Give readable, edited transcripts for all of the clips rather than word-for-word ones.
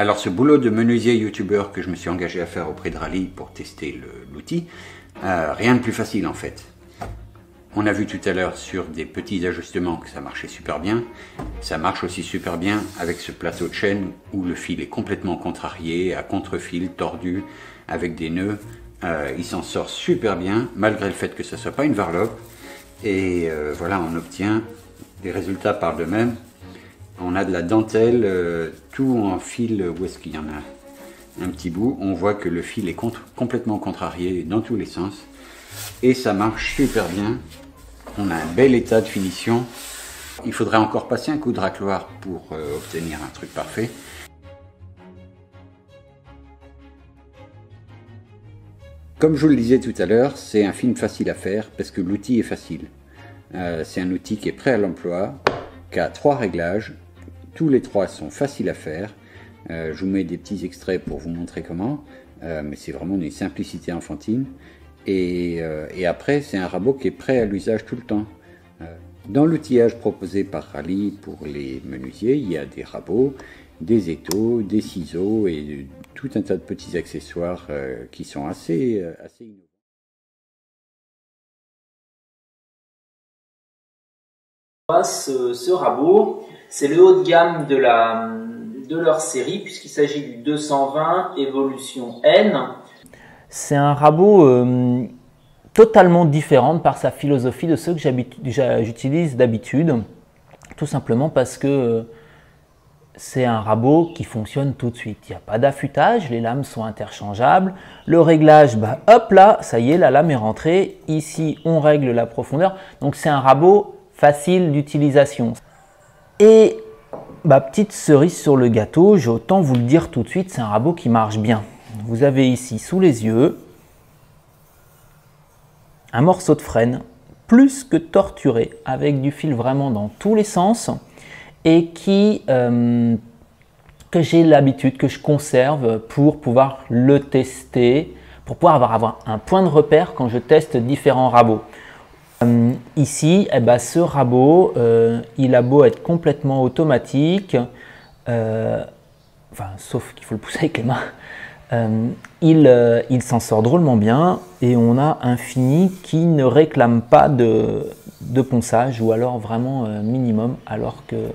Alors ce boulot de menuisier youtubeur que je me suis engagé à faire auprès de Rally pour tester l'outil, rien de plus facile en fait. On a vu tout à l'heure sur des petits ajustements que ça marchait super bien. Ça marche aussi super bien avec ce plateau de chaîne où le fil est complètement contrarié, à contre-fil, tordu, avec des nœuds. Il s'en sort super bien, malgré le fait que ce ne soit pas une varlope. Et voilà, on obtient des résultats par d'eux-mêmes. On a de la dentelle, tout en fil, où est-ce qu'il y en a un petit bout. On voit que le fil est complètement contrarié dans tous les sens. Et ça marche super bien. On a un bel état de finition. Il faudrait encore passer un coup de racloir pour obtenir un truc parfait. Comme je vous le disais tout à l'heure, c'est un film facile à faire parce que l'outil est facile. C'est un outil qui est prêt à l'emploi, qui a 3 réglages. Tous les 3 sont faciles à faire. Je vous mets des petits extraits pour vous montrer comment, mais c'est vraiment d'une simplicité enfantine. Et après, c'est un rabot qui est prêt à l'usage tout le temps. Dans l'outillage proposé par Rally pour les menuisiers, il y a des rabots, des étaux, des ciseaux et tout un tas de petits accessoires qui sont assez innovants. Ce rabot, c'est le haut de gamme de leur série puisqu'il s'agit du 220 Evolution N. C'est un rabot totalement différent par sa philosophie de ceux que j'utilise d'habitude, tout simplement parce que c'est un rabot qui fonctionne tout de suite. Il n'y a pas d'affûtage, les lames sont interchangeables. Le réglage, hop là, ça y est, la lame est rentrée. Ici, on règle la profondeur. Donc c'est un rabot facile d'utilisation. Et petite cerise sur le gâteau, j'ai autant vous le dire tout de suite, c'est un rabot qui marche bien. Vous avez ici sous les yeux un morceau de frêne plus que torturé avec du fil vraiment dans tous les sens et que j'ai l'habitude, que je conserve pour pouvoir le tester, pour pouvoir avoir un point de repère quand je teste différents rabots. Ici, ce rabot, il a beau être complètement automatique, sauf qu'il faut le pousser avec les mains, il s'en sort drôlement bien et on a un fini qui ne réclame pas de ponçage ou alors vraiment minimum, alors que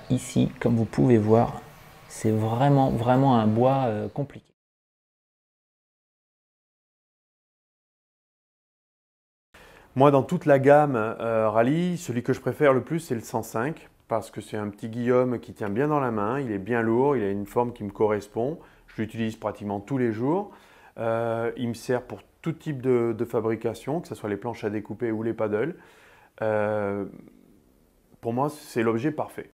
ici, comme vous pouvez voir, c'est vraiment un bois compliqué. Moi, dans toute la gamme Rally, celui que je préfère le plus, c'est le 105 parce que c'est un petit Guillaume qui tient bien dans la main, il est bien lourd, il a une forme qui me correspond. Je l'utilise pratiquement tous les jours. Il me sert pour tout type de fabrication, que ce soit les planches à découper ou les paddles. Pour moi, c'est l'objet parfait.